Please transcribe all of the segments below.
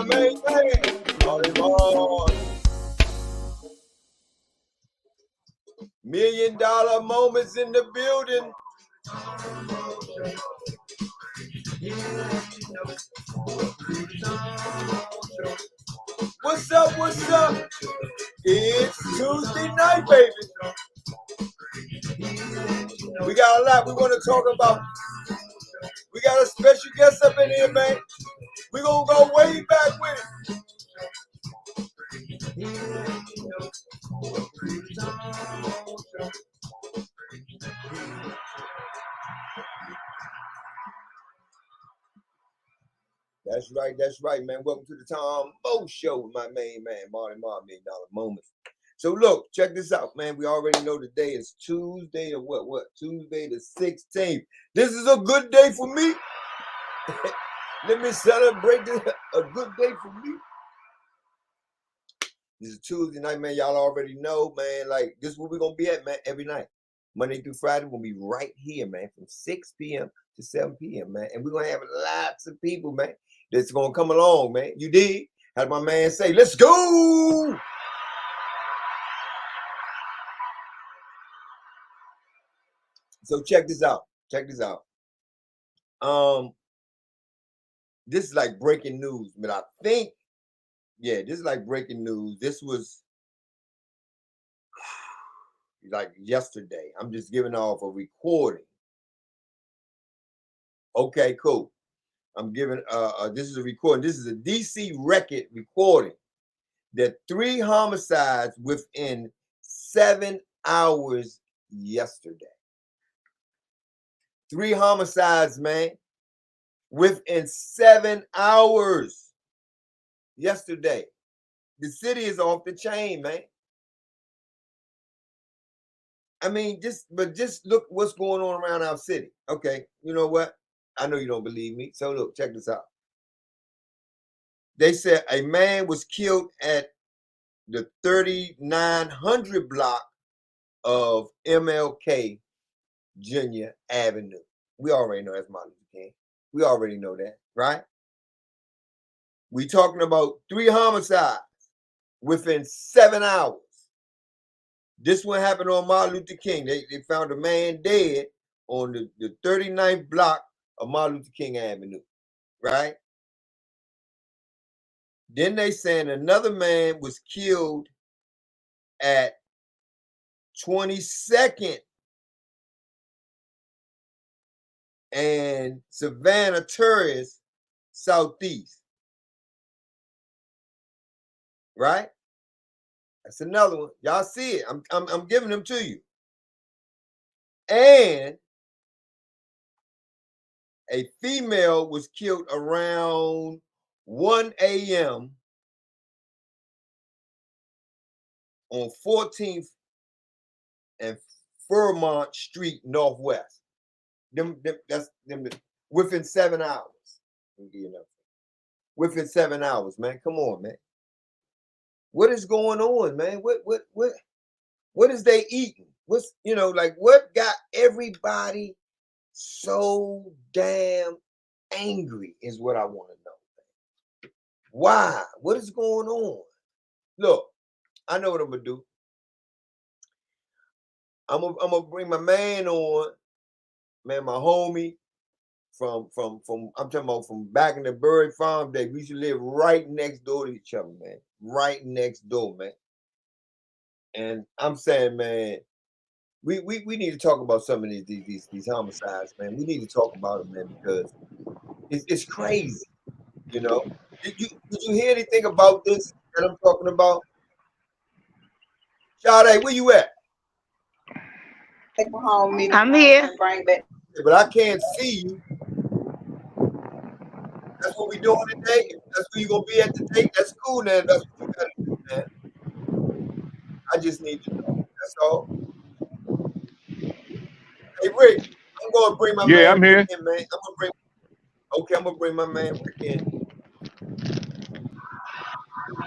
my main man, Marty Mark. $1 million moments in the building. What's up? What's up? It's Tuesday night, baby. We got a lot we want to talk about. We got a special guest up in here, man. We're going to go way back with it. That's right, man. Welcome to the Tom Mo Show with my main man, Marty Mark, $1 Million Moments. So look, check this out, man. We already know the day is Tuesday or what? Tuesday the 16th. This is a good day for me. Let me celebrate this. A good day for me. This is Tuesday night, man. Y'all already know, man. Like, this is where we're going to be at, man, every night. Monday through Friday, we'll be right here, man, from 6 p.m. to 7 p.m., man. And we're going to have lots of people, man, that's going to come along, man. You dig? How my man say, let's go! So check this out. Check this out. This is like breaking news, but I think, yeah, this is like breaking news. This was like yesterday. I'm just giving off a recording. Okay, cool. I'm giving this is a recording. This is a DC record recording that 3 homicides within 7 hours yesterday. 3 homicides, man, within 7 hours yesterday. The city is off the chain, man. I mean, just look what's going on around our city. Okay, you know what? I know you don't believe me. So look, check this out. They said a man was killed at the 3900 block of MLK Jr. Avenue. We already know that's Martin Luther King. We already know that, right? We talking about 3 homicides within 7 hours. This one happened on Martin Luther King. They found a man dead on the 39th block of Martin Luther King Avenue, right? Then they saying another man was killed at 22nd and Savannah Terrace Southeast, right? That's another one. Y'all see it. I'm giving them to you. And a female was killed around 1 a.m. on 14th and Fairmont Street Northwest. That's within 7 hours. Within 7 hours, man. Come on, man. What is going on, man? What is they eating? What's, like, what got everybody so damn angry is what I want to know. Why? What is going on? Look, I know what I'm gonna do. I'm gonna bring my man on, man, my homie from I'm talking about from back in the Bird Farm day. We used to live right next door to each other, man. Right next door, man. And I'm saying, man, we need to talk about some of these homicides, man. We need to talk about them, man, because it's crazy, you know. Did you hear anything about this that I'm talking about? Sade, where you at? I'm here. But I can't see you. That's what we doing today. That's where you gonna be at today. That's cool, man. That's what you gotta do, man. I just need to know. That's all. Hey, Rick, I'm gonna bring my man I'm here. in, man. I'm gonna bring my man Rick in.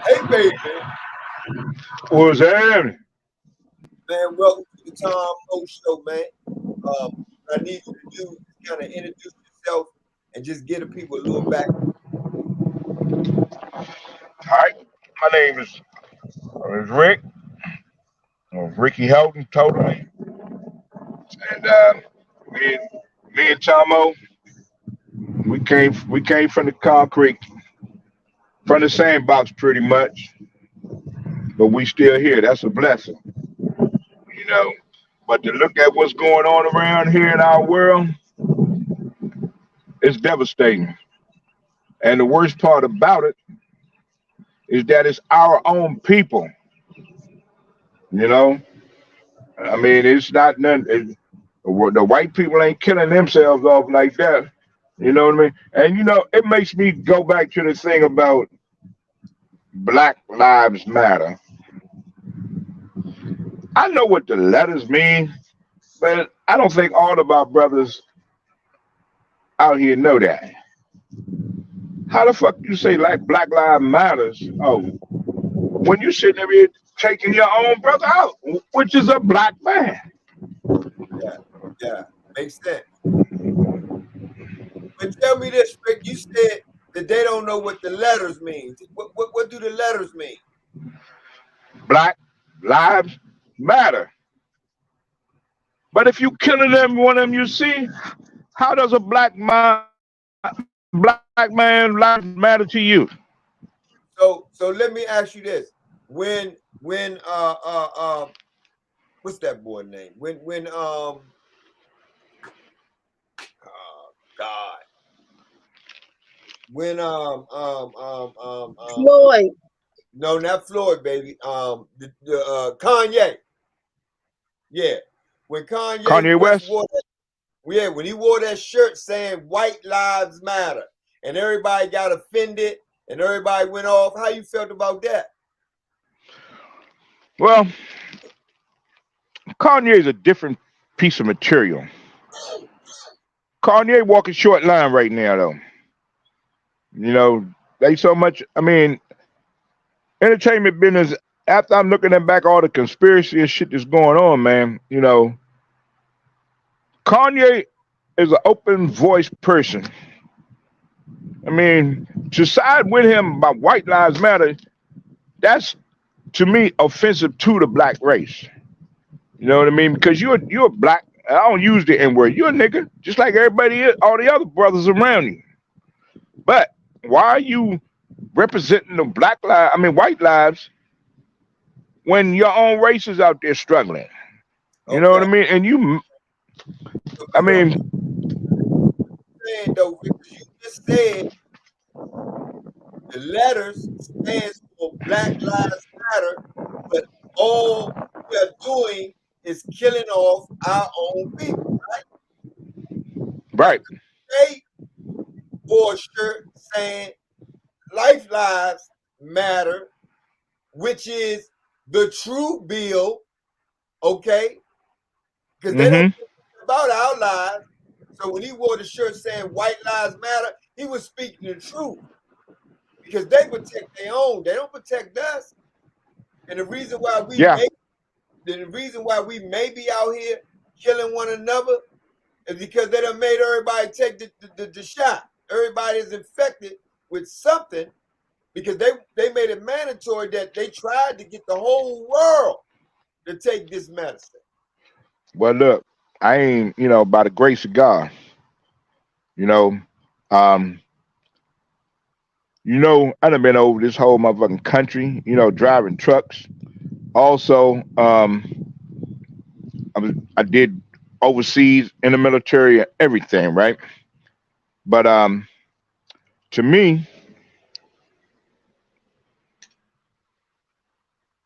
Hey, baby. What's happening? Man, welcome to the Tom Mo Show, man. What I need you to do is kind of introduce yourself and just give the people a little back. My name is Rick, or Ricky Helton, totally. And me and Tomo, we came from the concrete, from the same box pretty much, but we still here. That's a blessing, you know. But to look at what's going on around here in our world, it's devastating. And the worst part about it is that it's our own people, you know. I mean, it's not nothing. The white people ain't killing themselves off like that. You know what I mean? And it makes me go back to the thing about Black Lives Matter. I know what the letters mean, but I don't think all of our brothers out here know that. How the fuck you say like Black Lives Matters? Oh, when you sitting there here taking your own brother out, which is a black man. Yeah, makes sense. But tell me this, Rick. You said that they don't know what the letters mean. What do the letters mean? Black Lives Matter. But if you killing them, one of them, you see, how does a black man life matter to you? So let me ask you this: when what's that boy name? When God. When Floyd. no, not Floyd, baby. Kanye. Yeah. When Kanye West? wore that, when he wore that shirt saying "White Lives Matter" and everybody got offended and everybody went off, how you felt about that? Well, Kanye is a different piece of material. Kanye walking short line right now, though. They so much. I mean, entertainment business. After I'm looking at back all the conspiracy and shit that's going on, man. Kanye is an open voice person. I mean, to side with him about White Lives Matter, that's to me offensive to the black race. You know what I mean? Because you're black. I don't use the N word. You're a nigga, just like everybody, all the other brothers around you. But why are you representing the white lives when your own race is out there struggling? You know what I mean? And I mean, saying though, because you just said the letters stands for Black Lives Matter, but all we are doing is killing off our own people, right? right. They wore a shirt saying Lives Matter, which is the true bill, okay? Because they don't care about our lives. So when he wore the shirt saying White Lives Matter, he was speaking the truth. Because they protect their own. They don't protect us. And the reason why we may be out here killing one another is because they done made everybody take the shot. Everybody is infected with something because they made it mandatory that they tried to get the whole world to take this medicine. Well, look, I ain't, by the grace of God, I done been over this whole motherfucking country, driving trucks. Also, I did overseas in the military and everything, right? But to me,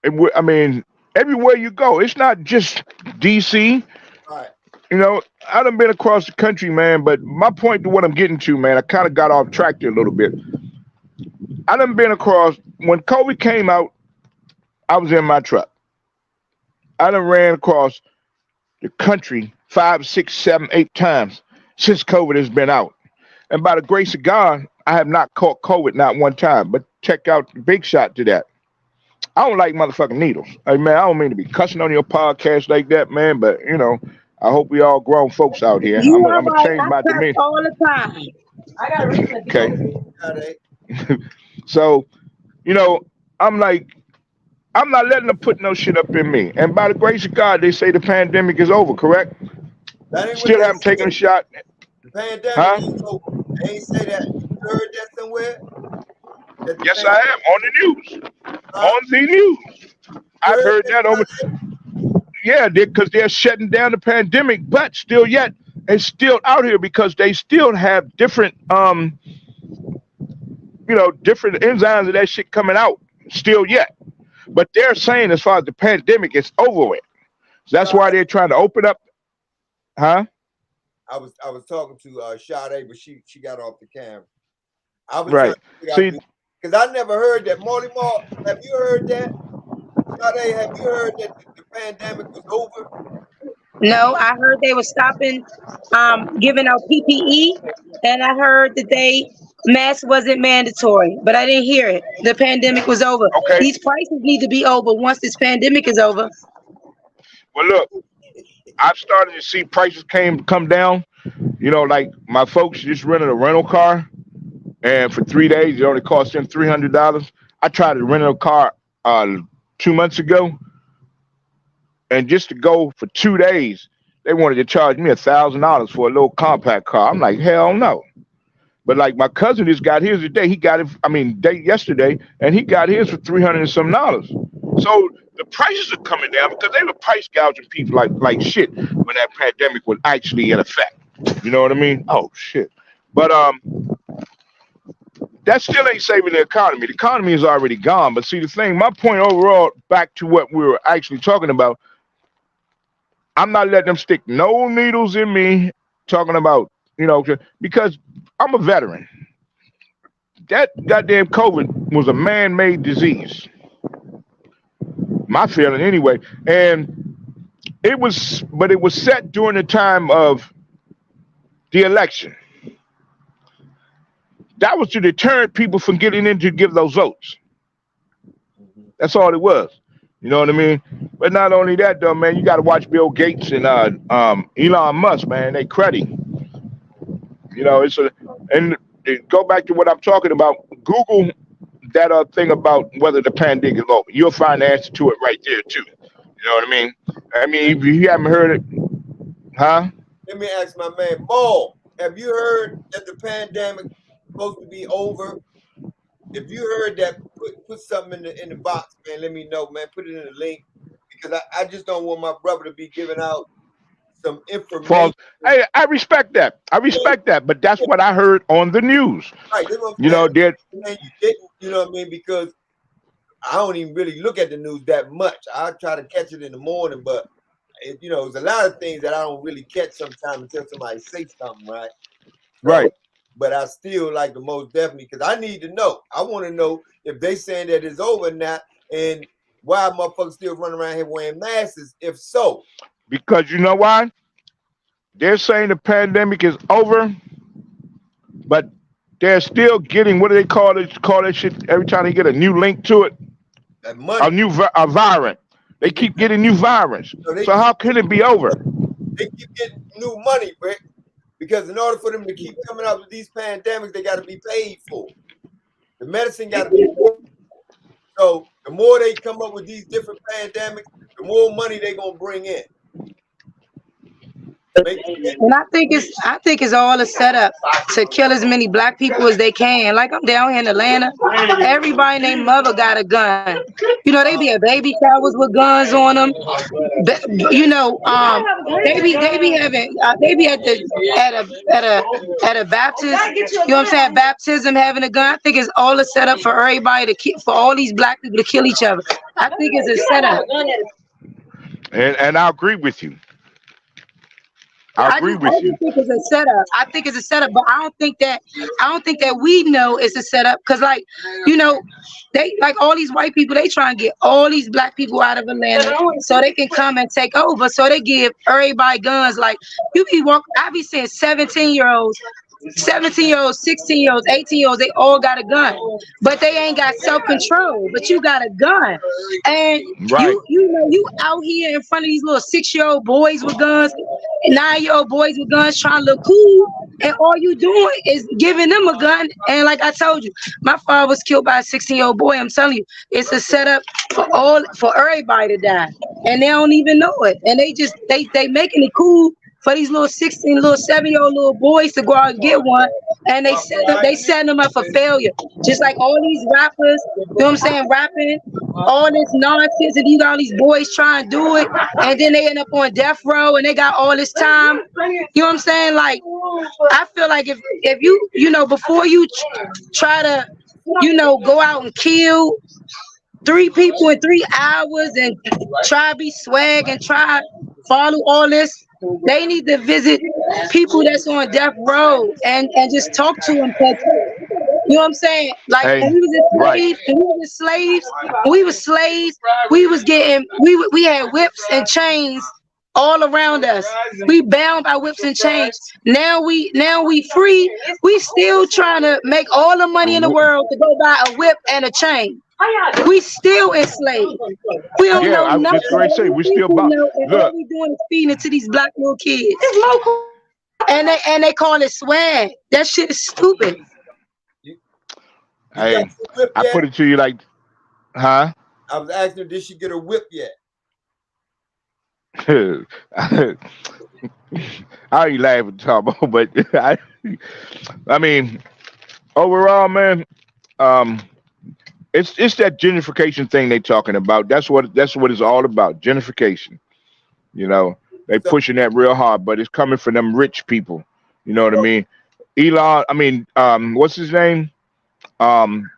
I mean, everywhere you go, it's not just DC. Right. I done been across the country, man, but my point to what I'm getting to, man, I kind of got off track there a little bit. I done been across, when COVID came out, I was in my truck. I done ran across the country 5, 6, 7, 8 times since COVID has been out. And by the grace of God, I have not caught COVID not one time, but check out the big shot to that. I don't like motherfucking needles. Hey, man, I don't mean to be cussing on your podcast like that, man, but, I hope we all grown folks out here. I'm going to change my demeanor. All the time. I got okay. So, I'm like, I'm not letting them put no shit up in me. And by the grace of God, they say the pandemic is over, correct? That ain't what Still they haven't taken said. a shot. The pandemic Huh? ain't over. They ain't say that. You heard that somewhere? That the Yes, I pandemic, am. On the news. huh? On the news. You I've heard heard that that over. somebody else? Yeah, because they're shutting down the pandemic, but still yet it's still out here because they still have different different enzymes of that shit coming out still yet. But they're saying as far as the pandemic is over with. So that's why Sade, they're trying to open up, huh? I was talking to Sade, but she got off the camera. I was trying Right. to figure out See, because I never heard that. Molly Mall, have you heard that? Sade, have you heard that the pandemic was over? No, I heard they were stopping giving out PPE, and I heard that they mask wasn't mandatory, but I didn't hear it. The pandemic was over. okay. These prices need to be over once this pandemic is over. Well, look, I've started to see prices come down. Like my folks just rented a rental car, and for 3 days it only cost them $300. I tried to rent a car 2 months ago, and just to go for 2 days, they wanted to charge me $1,000 for a little compact car. I'm like, hell no. But like my cousin just got his today. He got it. I mean, yesterday, and he got his for 300 and some dollars. So the prices are coming down because they were price gouging people like shit when that pandemic was actually in effect. You know what I mean? Oh shit. But that still ain't saving the economy. The economy is already gone. But see, the thing, my point overall, back to what we were actually talking about, I'm not letting them stick no needles in me. Talking about, because I'm a veteran. That goddamn COVID was a man-made disease. My feeling anyway. And but it was set during the time of the election. That was to deter people from getting in to give those votes. That's all it was. You know what I mean? But not only that, though, man, you got to watch Bill Gates and Elon Musk, man. They cruddy. And to go back to what I'm talking about. Google that thing about whether the pandemic is over. You'll find the answer to it right there too. You know what I mean? I mean, if you haven't heard it, huh? Let me ask my man, Maul, have you heard that the pandemic is supposed to be over? If you heard that, put something in the box, man. Let me know, man. Put it in the link because I just don't want my brother to be giving out some information. False. Hey, I respect that. I respect that, but that's what I heard on the news. Right, that's what I'm You saying. know, that Man, you didn't, you know what I mean? Because I don't even really look at the news that much. I try to catch it in the morning, but there's a lot of things that I don't really catch sometimes until somebody say something, right? So, right. but I still like the most definitely because I need to know. I want to know if they saying that it's over now and why motherfuckers still running around here wearing masks. If so, Because you know why? They're saying the pandemic is over, but they're still getting, what do they call it? Call that shit every time they get a new link to it, that a money, new a variant. They keep getting new variants. so So how can it be over? they keep getting new money, Rick. Because in order for them to keep coming up with these pandemics, they got to be paid for. The medicine got to be paid. So the more they come up with these different pandemics, the more money they gonna bring in. And I think it's all a setup to kill as many black people as they can. Like I'm down here in Atlanta, everybody and their mother got a gun. They be at baby showers with guns on them. They be having they be at a baptism. You know what I'm saying? Baptism having a gun. I think it's all a setup for everybody for all these black people to kill each other. I think it's a setup. And I agree with you. I agree with you. think it's a setup. I think it's a setup, but I don't think that we know it's a setup because, they like all these white people. They try and get all these black people out of Atlanta so they can come and take over. So they give everybody guns. Like I be seeing 17-year-olds 17-year-olds, 16-year-olds, 18-year-olds, they all got a gun, but they ain't got self-control. But you got a gun, and Right. you out here in front of these little 6-year-old boys with guns, 9-year-old boys with guns trying to look cool, and all you doing is giving them a gun. And like I told you, my father was killed by a 16-year-old boy. I'm telling you, it's a setup for everybody to die, and they don't even know it. And they making it cool for these little 16, little 7-year-old little boys to go out and get one, and they setting them up for failure. Just like all these rappers, you know what I'm saying, rapping all this nonsense, and you got all these boys trying to do it, and then they end up on death row, and they got all this time. You know what I'm saying? Like, I feel like if you know, before you try to, you know, go out and kill 3 people in 3 hours and try to be swag and try to follow all this, they need to visit people that's on death row and just talk to them. You know what I'm saying? Like, Hey, when we was slaves, we was getting, we had whips and chains all around us. We bound by whips and chains. Now we free. We still trying to make all the money in the world to go buy a whip and a chain. We still enslaved. We don't yeah, know I was nothing. just going to say, we still about, And all look, we doing is feeding it to these black little kids. And they call it swag. That shit is stupid. You hey, got your whip I yet? put it to you like, huh? I was asking her, did she get a whip yet? I ain't laughing, Tabo, but I mean, overall, man, it's that gentrification thing they talking about. That's what it's all about, gentrification. You know, they So, pushing that real hard, but it's coming from them rich people. You know what I mean? What's his name? Um,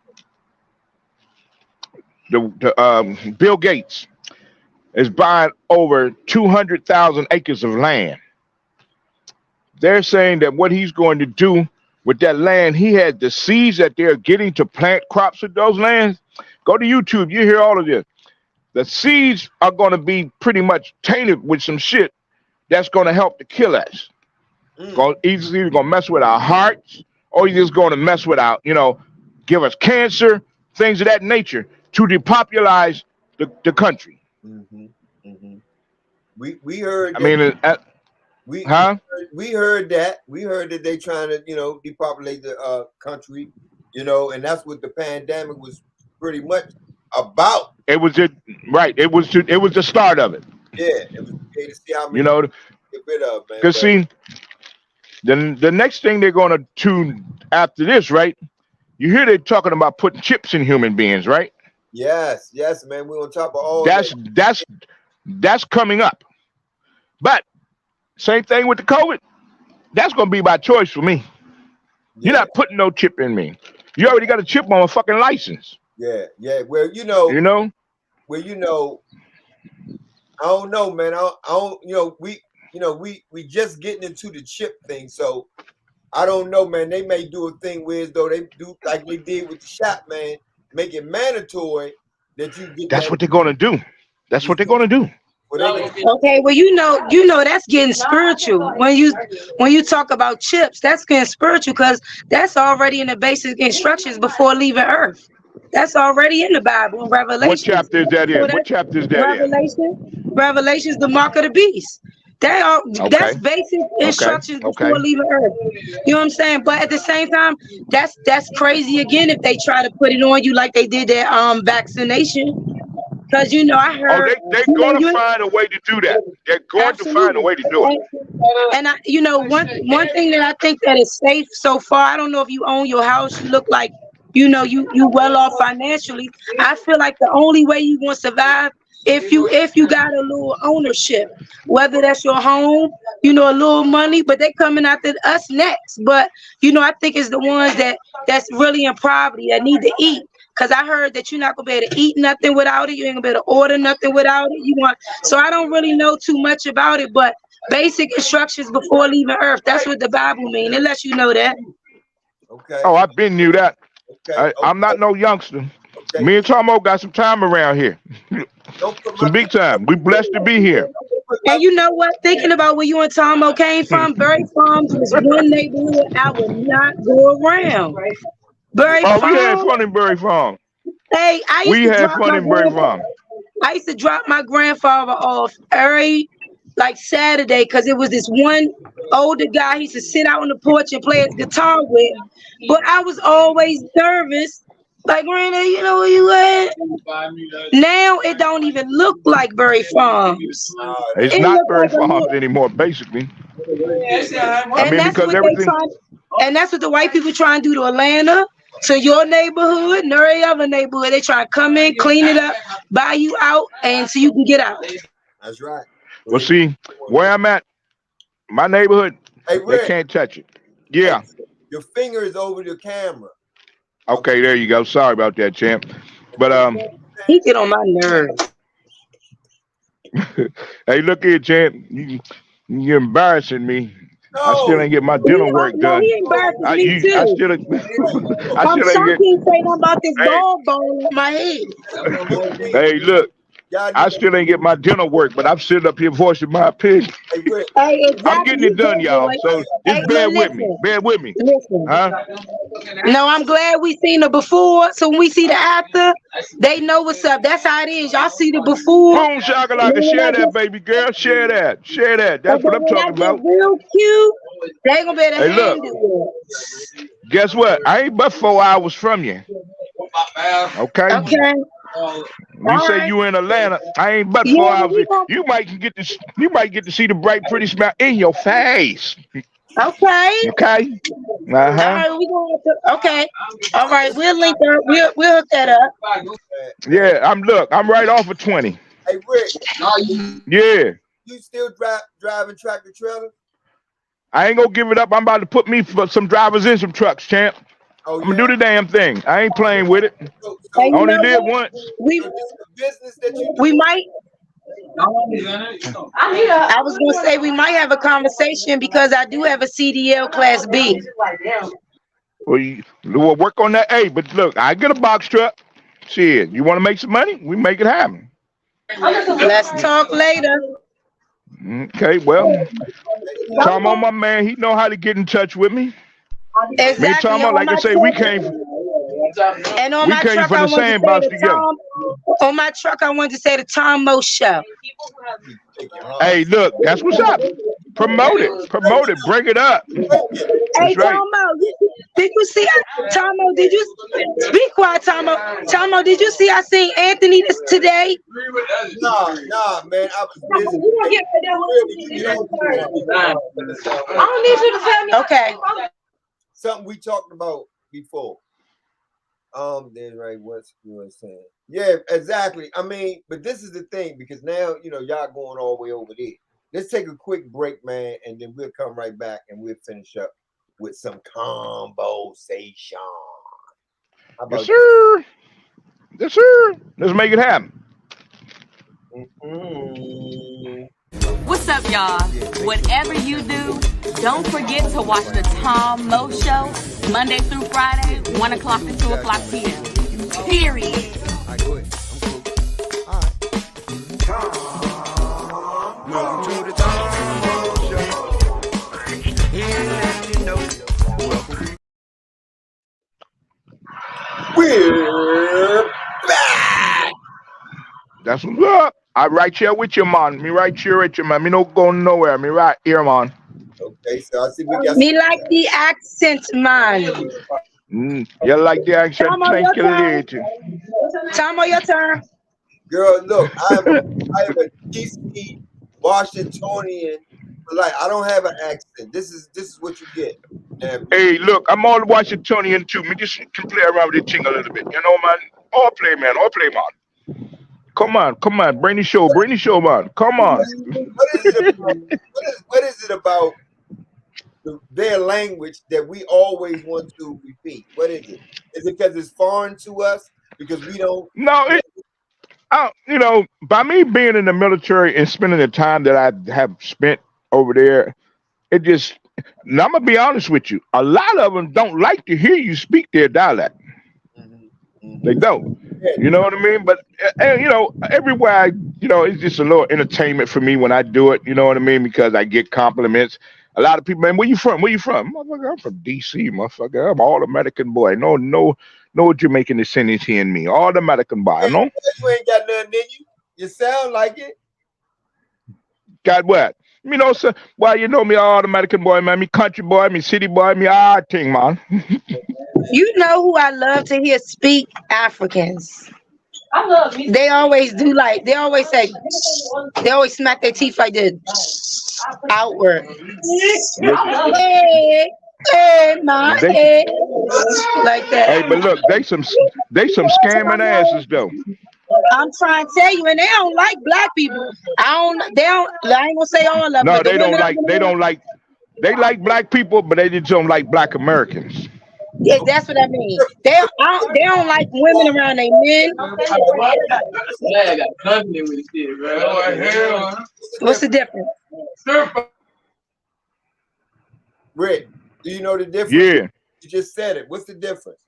the Bill Gates is buying over 200,000 acres of land. They're saying that what he's going to do with that land, he had the seeds that they're getting to plant crops with those lands. Go to YouTube, you hear all of this. The seeds are going to be pretty much tainted with some shit that's going to help to kill us. It's either going to mess with our hearts, or it's just going to mess with our, give us cancer, things of that nature, to depopularize the country. mhm, mhm. We heard I that. mean, We huh? we heard that. We heard that they trying to depopulate the country, and that's what the pandemic was pretty much about. It was it, right? It was the start of it. Yeah, it was okay to see how You many know, to get rid of, man. because But see, then the next thing they're going to tune after this, right? You hear they talking about putting chips in human beings, right? yes, man, we're on top of all that. That's coming up. But same thing with the COVID. That's going to be by choice for me. You're Yeah, not putting no chip in me. You already got a chip on a fucking license. yeah. Well, You know? I don't know, man. I don't. We just getting into the chip thing, so I don't know, man. They may do a thing where as though they do like they did with the shot, man. Make it mandatory that you get That's that. what they're going to do. That's what they're going to do. Well, they can, Okay, well, that's getting spiritual. When you talk about chips, that's getting spiritual because that's already in the basic instructions before leaving Earth. That's already in the Bible, in Revelation. What chapter is that in? What chapter is that in? Revelation's the mark of the beast. That's Okay. basic instructions Okay. before leaving Earth. You know what I'm saying? But at the same time, that's crazy again if they try to put it on you like they did that vaccination. Because I Oh, heard they're going to find a way to do that. They're going to find a way to do it. And one thing that I think that is safe so far. I don't know if you own your house. You look like you well off financially. I feel like the only way you gonna survive if you got a little ownership, whether that's your home, a little money. But they coming after us next. But I think it's the ones that's really in poverty that need to eat. Cause I heard that you're not gonna be able to eat nothing without it. You ain't gonna be able to order nothing without it. So I don't really know too much about it, but basic instructions before leaving Earth. That's what the Bible means. It lets you know that. okay. Oh, I've been knew that. Okay. I'm not no youngster. Okay. Me and Tomo got some time around here. Don't put Some big time. We blessed to be here. And you know what? Thinking about where you and Tomo came from, Berry Farms was one neighborhood I would not go around. Berry Oh, we had Farms. fun in Berry Farm. Hey, We had fun in Berry Farm. I used to drop my grandfather off every like Saturday because it was this one older guy he used to sit out on the porch and play his guitar with. But I was always nervous. Like, Miranda, you know where you at? Now it don't even look like Berry Farms. It's It not look Berry like a Farms little- anymore, basically. I And mean, that's because what they everything. trying. And that's what the white people trying to do to Atlanta, to your neighborhood, and every other neighborhood. They trying to come in, clean it up, buy you out, and so you can get out. That's right. Well, see, where I'm at, my neighborhood, Hey, they Rick, can't touch it. Yeah. your finger is over the camera. Okay, there you go. Sorry about that, champ. But He get on my nerves. hey, look here, champ. You're embarrassing me. I still ain't get my dental work No, done. he embarrasses I me too. still, I I'm still shocked ain't he ain't say nothing about this Hey. ball bone on my head. get. Hey, look, I still ain't get my dental work, but I'm sitting up here voicing my opinion. Hey, Rick, Hey, exactly. I'm getting it done, y'all. So Hey, just bear but with me. listen. Bear with me. Listen. Huh? No, I'm glad we seen the before, so when we see the after, they know what's up. That's how it is. Y'all see the before. Boom, shakalaka. Share that, baby girl. Share that. Share that. That's what I'm when I talking get about. real cute, they gonna be able to Hey, look. handle it. Guess what? I ain't but 4 hours from you. Okay? Okay. You say Alright. you in Atlanta. I ain't but Yeah, 4 but hours. we gon- You might get to. You might get to see the bright, pretty smile in your face. Okay. Okay? All right, we gonna okay. All right, we'll link up. We'll hook that up. Yeah. I'm right off of 20. hey, Rick, Yeah. you still driving tractor trailer? I ain't gonna give it up. I'm about to put me for some drivers in some trucks, champ. Oh, I'm gonna do the damn thing. I ain't playing with it. So, Hey, I you only know live what? once. We so this the business that you we do? might. I was gonna say we might have a conversation because I do have a CDL Class B. We'll work on that. Hey, but look, I get a box truck. Shit, you want to make some money? We make it happen. Let's talk later. Okay, well, Tomo, my man, he know how to get in touch with me. Me and Exactly. Tomo, like I say, we came And on my truck, from I the wanted to say sandbox the together. Tom. On my truck, I wanted to say the Tomo Show. Hey, look, that's what's up. Promote it, bring it up. Hey, That's right. Tomo, did you see? Tomo, did you be quiet, Tomo? Tomo, did you see? I seen Anthony today. Nah, man, I was busy. I don't need you to tell me. Okay. Something we talked about before. Then right, what's you were saying? Yeah, exactly. I mean, but this is the thing because now y'all going all the way over there. Let's take a quick break, man, and then we'll come right back and we'll finish up with some conversation. How about Yes, sir. Yes, sir. Let's make it happen. What's up, y'all? Whatever you do, don't forget to watch the Tom Mo Show Monday through Friday, 1 o'clock to 2 o'clock p.m. Period. All right, go ahead. I'm cool. All right. Welcome to the Tom Show. Here to let you know. Welcome. We're back. That's what's up. I right here with you, man. Me right here with you, man. Me no going nowhere. Me right here, man. Okay, so I see we got Me like the accent, man. You like the accent? Tomo, Thank you, your turn. lady. Tomo, your turn. girl. Look, I am a DC Washingtonian. Like I don't have an accent. This is what you get. And Hey, look, I'm all Washingtonian too. Me just can play around with the thing a little bit. You know, man. All play, man. Come on. Bring the show, man. Come on. what is it about their language that we always want to repeat? What is it? Is it because it's foreign to us? Because we don't. No, by me being in the military and spending the time that I have spent over there, it just. Now I'm gonna be honest with you. A lot of them don't like to hear you speak their dialect. They don't. You know what I mean? But you know, everywhere you know, it's just a little entertainment for me when I do it. You know what I mean? Because I get compliments. A lot of people, man, where you from? Where you from? Motherfucker, I'm from DC, motherfucker. I'm all American boy. No Jamaican descendants here in me. All American boy. No, You ain't got nothing in you. You sound like it. got what? You know, so well, you know me, all American boy, man. Me country boy, me city boy, me all thing, man. You know who I love to hear speak? Africans. They always do like they always say they always smack their teeth like this outward. Hey, hey, my They, head, like hey, that. but look, they some scamming asses though. I'm trying to tell you, and they don't like black people. They don't. I ain't gonna say all of them, No, but the they don't women. like. They like black people, but they just don't like black Americans. Yeah, that's what I mean. They don't like women around their men. What's the difference? Rick, do you know the difference? Yeah, You just said it. What's the difference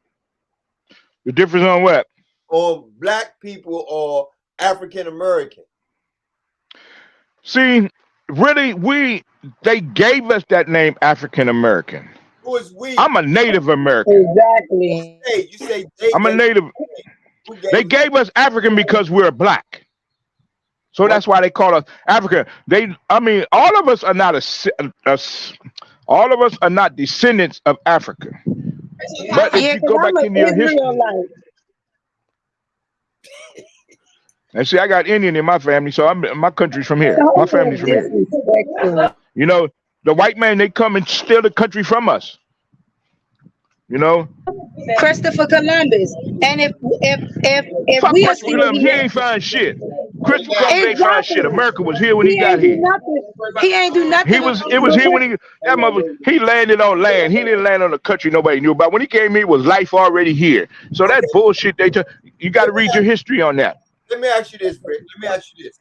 the difference on what? on black people or African American? See, really, they gave us that name African American. Who is we? I'm a Native American. Exactly. Hey, you say they I'm a gave- Native. who They gave us African because we're black. So that's why they call us African. I mean, all of us are not all of us are not descendants of Africa. But if Yeah, you because go I'm back an into your history, Israelite. and see, I got Indian in my family, so my country's from here. My family's from here. Disrespectful. You know, the white man, they come and steal the country from us. You know, Christopher Columbus. And if fuck we are Christopher still Columbus. He here, ain't find shit. Christopher Columbus ain't find shit. exactly. America was here when he He got ain't do here. nothing. He ain't do nothing. It was here when he landed on land. He didn't land on a country nobody knew about. When he came here, was life already here. So that bullshit you got to read your history on that. Let me ask you this, Rick. Let me ask you this.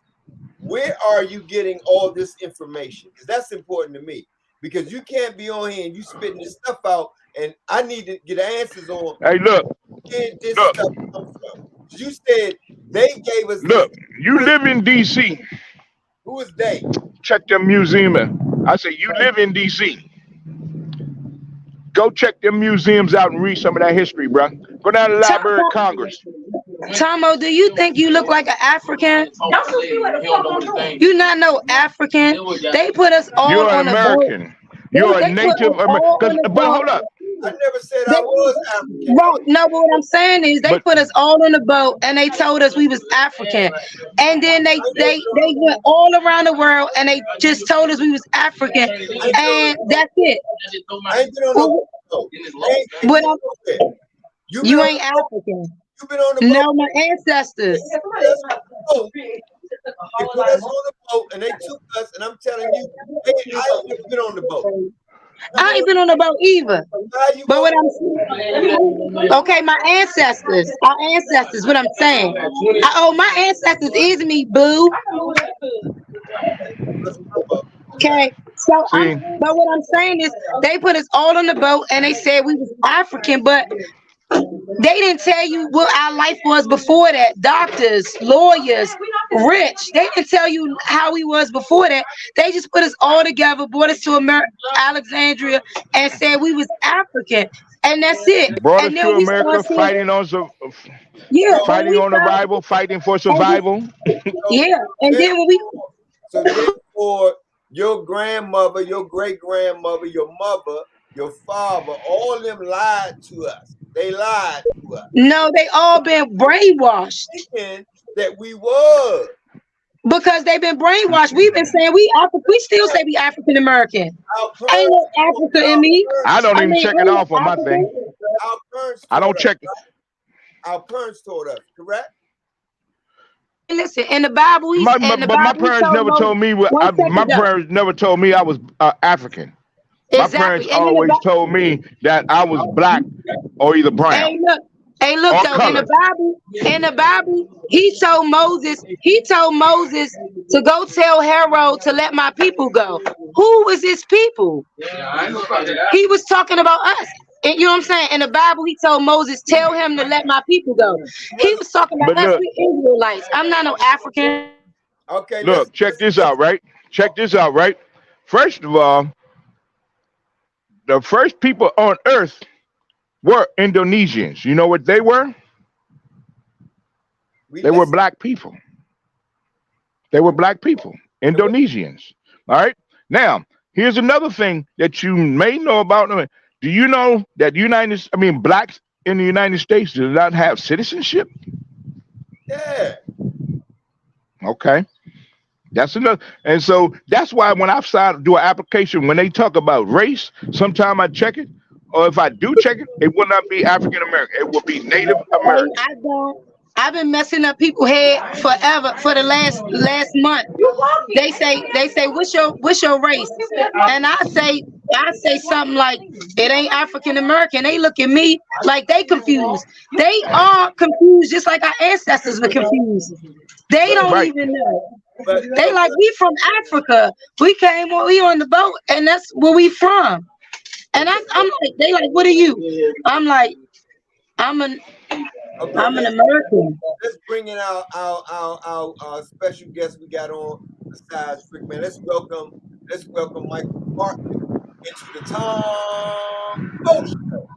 Where are you getting all this information? Because that's important to me. Because you can't be on here and you spitting this stuff out, and I need to get answers on Hey, look, where this stuff comes from. You said they gave us look. this. You live in D.C. Who is they? Check them museum. I say you live in D.C. Go check them museums out and read some of that history, bro. Go down to the Library of Congress. Tomo, do you think you look like an African? You not no African. They put us all You're on an a boat. American. You're They a put native us all on American. a But hold boat. up. I never said I was African. Right. No, but what I'm saying is they But- put us all on the boat and they told us we was African. And then they went all around the world and they just told us we was African. And that's it. I ain't been on no boat. What I'm- You You ain't African. You been on the boat. No, my ancestors. They put us on the boat and they took us, and I'm telling you, I ain't never been on the boat. I ain't been on the boat either. How you But what gonna- I'm okay, my ancestors, our ancestors, what I'm saying. My ancestors is me, boo. Okay, so See? but what I'm saying is they put us all on the boat and they said we was African, but they didn't tell you what our life was before that. Doctors, lawyers, rich. They didn't tell you how we was before that. They just put us all together, brought us to Alexandria, and said we was African, and that's it. Brought us And to then we America, started fighting on fighting on survival, fighting for survival. Yeah, and then when we So therefore, your grandmother, your great grandmother, your mother, your father, all of them lied to us. They lied to us. no, they all been brainwashed Thinking that we was. because they've been brainwashed. We've been saying we still say we African American. Our Ain't no Africa in me. I don't even check it ain't no off on my African. thing. Our parents I don't told us, check. Our parents told us, correct? Listen, in the Bible, My parents never told me my parents never told me I was African. My parents always told me that I was black or either brown. Hey, look or though, colored. in the Bible, he told Moses to go tell Pharaoh to let my people go. Who was his people? He was talking about us. And you know what I'm saying? In the Bible, he told Moses, tell him to let my people go. He was talking about But us, look, we Israelites. I'm not no African. Okay, look, check this out, right? Check this out, right? First of all, the first people on earth were Indonesians. You know what they were? They were black people. They were black people, Indonesians. All right. Now, here's another thing that you may know about. Do you know that blacks in the United States do not have citizenship? Yeah. Okay. That's enough. And so that's why when I do an application, when they talk about race, sometime I check it, or if I do check it, it will not be African American. It will be Native American. I don't. I've been messing up people's head forever for the last month. They say what's your race? And I say something like it ain't African American. They look at me like they confused. They are confused just like our ancestors were confused. They don't Right. even know. They like we from Africa. We on the boat and that's where we from. And I'm like, they like, what are you? I'm like, I'm an American. Let's bring in our special guest we got on besides Trick Man. Let's welcome Michael Bartley into the Tom Mo Show.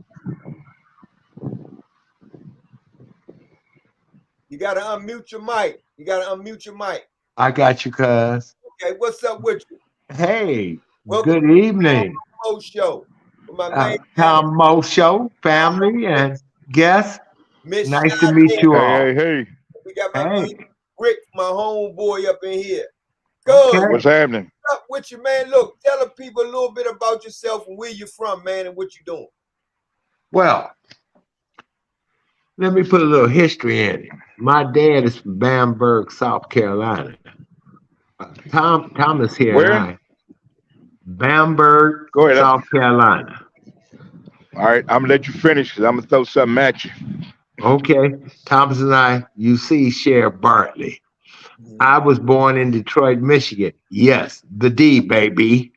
You gotta unmute your mic. I got you, cuz. Okay, what's up with you? Hey, Welcome good to the evening. Tom Mo Show. With my man, Tom Mo Show, family, and guests. Miss Nice to meet you all. Hey. We got my Hey. man Rick, my homeboy up in here. Good. Okay. What's happening? What's up with you, man? Look, tell the people a little bit about yourself and where you're from, man, and what you're doing. Well, let me put a little history in it. My dad is from Bamberg, South Carolina. Thomas here Where? and I. Bamberg, Go ahead. South Carolina. All right, I'm gonna let you finish because I'm gonna throw something at you. Okay. Thomas and I, you see, share Bartley. I was born in Detroit, Michigan. Yes, the D, baby.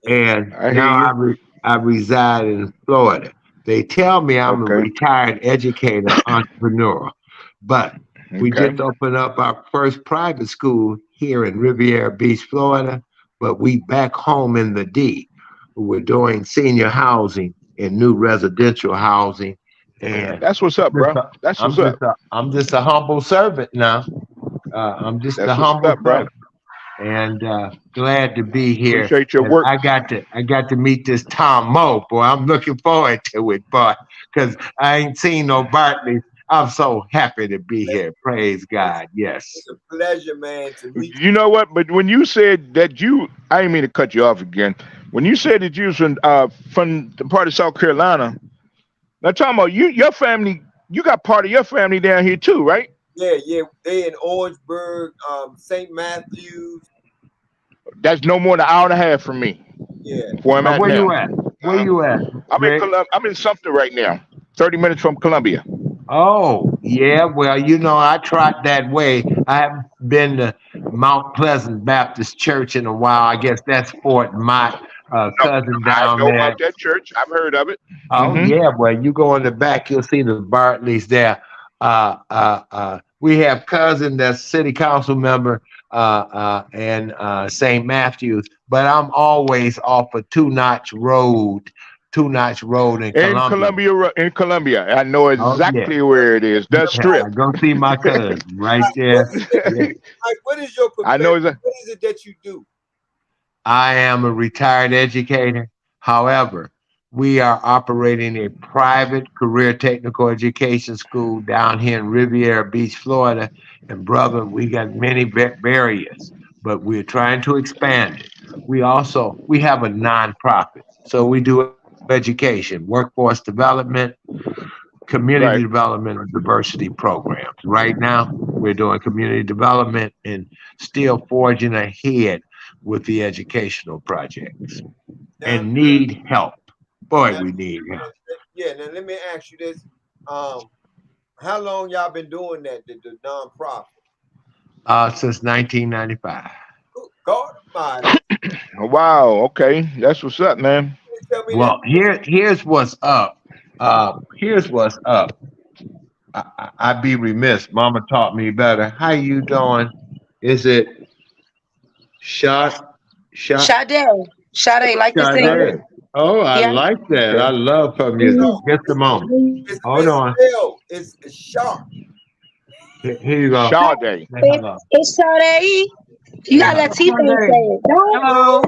And I hear now you. I reside in Florida. They tell me I'm a Okay. retired educator, entrepreneur, but we Okay. just opened up our first private school here in Riviera Beach, Florida, but we back home in the D. We're doing senior housing and new residential housing. And That's what's up, bro. That's what's up. I'm just a humble servant now. I'm just That's a what's humble up, bro. servant. And glad to be here. Appreciate your And work. I got to meet this Tom Mo, boy. I'm looking forward to it, boy, because I ain't seen no Bartley. I'm so happy to be here. Praise God. Yes. It's a pleasure, man, to meet you. You know what? But when you said that I didn't mean to cut you off again. When you said that you was from the part of South Carolina, now talking about your family, you got part of your family down here too, right? Yeah. They in Orangeburg, St. Matthews. That's no more than an hour and a half from me. Yeah. Where I'm Now, at where now. you at? Where you at? Rick? I'm in Sumter right now. 30 minutes from Columbia. Oh, yeah. Well, you know, I trot that way. I haven't been to Mount Pleasant Baptist Church in a while. I guess that's Fort Mott, cousin I down know there. about that church. I've heard of it. Oh, yeah. Well, you go in the back, you'll see the Bartleys there. We have cousin that's city council member and St. Matthews, but I'm always off of Two Notch Road in Columbia. In Columbia. I know exactly where it is. The strip. Go see my cousin right there. Yeah. Like, what is your I know profession? What is it that you do? I am a retired educator. However, we are operating a private career technical education school down here in Riviera Beach, Florida. And brother, we got many barriers, but we're trying to expand it. We have a nonprofit. So we do education, workforce development, community development, and diversity programs. Right now, we're doing community development and still forging ahead with the educational projects and need help. Boy, we need help. Yeah, now let me ask you this. How long y'all been doing that, the nonprofit? Since 1995. God almighty. Wow, okay. That's what's up, man. Let me tell me Well, here's what's up. Here's what's up. I'd be remiss. Mama taught me better. How you doing? Is it shot? Sade, Sade, like to sing. Sade. Oh, I Yeah. like that. I love her music. Just a moment. It's Hold on. misspelled. It's sharp. Here you go. Sade. Say hello. It's Sade. You got Yeah. Latifah say it. Hello.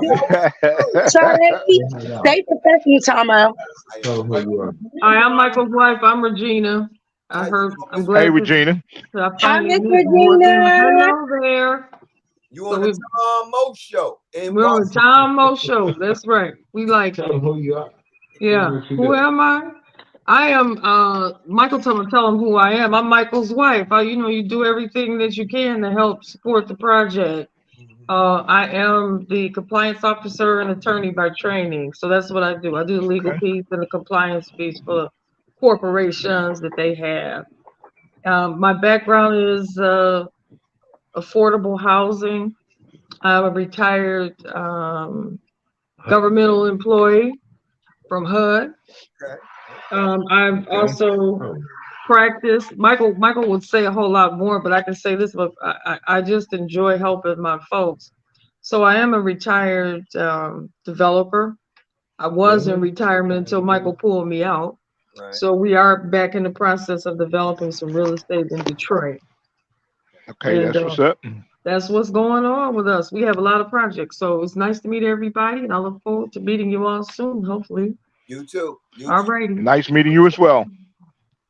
Sade, say professional time out. Tell them who you are. Hi, I'm Michael's wife. I'm Regina. I'm glad. Hey, Regina. I Hi, finally Miss met more than- Regina. Hello there. You on the Tom Mo show in We're on the Boston. Tom Mo show. That's right. We like Tell it. them who you are. Yeah. What you Who do. am I? I am Michael. Tell him who I am. I'm Michael's wife. You do everything that you can to help support the project. I am the compliance officer and attorney by training. So that's what I do. I do the legal piece and the compliance piece for corporations that they have. My background is affordable housing. I'm a retired governmental employee from HUD. Okay. I've also practiced. Michael would say a whole lot more, but I can say this, but I just enjoy helping my folks. So I am a retired developer. I was in retirement until Michael pulled me out. Right. So we are back in the process of developing some real estate in Detroit. Okay, And, that's what's up. That's what's going on with us. We have a lot of projects. So it's nice to meet everybody, and I look forward to meeting you all soon, hopefully. You too. You All too. righty. Nice meeting you as well.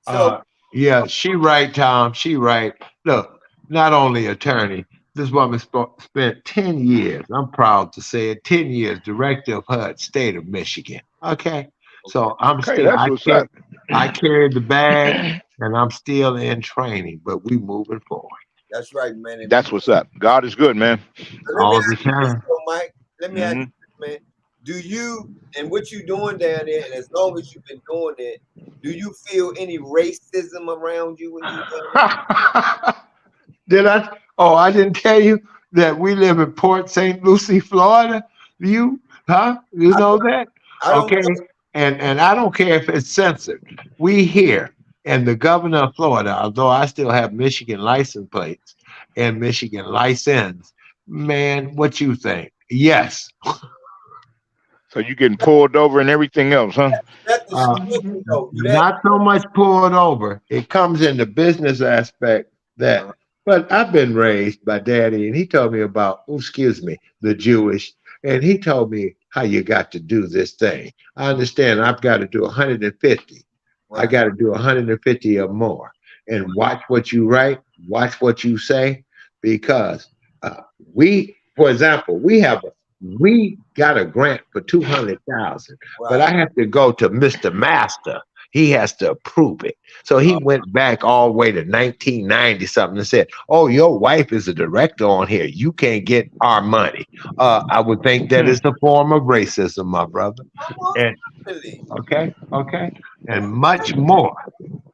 So Yeah, she right, Tom. She right. Look, not only attorney, this woman spent 10 years, I'm proud to say it, 10 years, director of HUD, state of Michigan. Okay. So I'm Okay, still, that's what's up. I carried the bag and I'm still in training, but we moving forward. that's right, man. And That's what's up. God is good, man. let me all ask the you this, time. though, Mike. Let me ask you this, man. Do you and what you doing down there, and as long as you've been doing it, do you feel any racism around you when you Did I? Oh, I didn't tell you that we live in Port St. Lucie, Florida. You know that? I don't Okay. And I don't care if it's censored. We here, and the governor of Florida, although I still have Michigan license plates and Michigan license, man, what you think? Yes. So you getting pulled over and everything else, huh? That's the struggle, though. Not so much pulled over. It comes in the business aspect that, but I've been raised by daddy, and he told me about, the Jewish, and he told me how you got to do this thing. I understand I've got to do 150. I got to do 150 or more. And watch what you write, watch what you say, because for example, we got a grant for 200,000, but I have to go to Mr. Master. He has to approve it. So he went back all the way to 1990 something and said, "Oh, your wife is a director on here. You can't get our money." I would think that is a form of racism, my brother. And okay, and much more.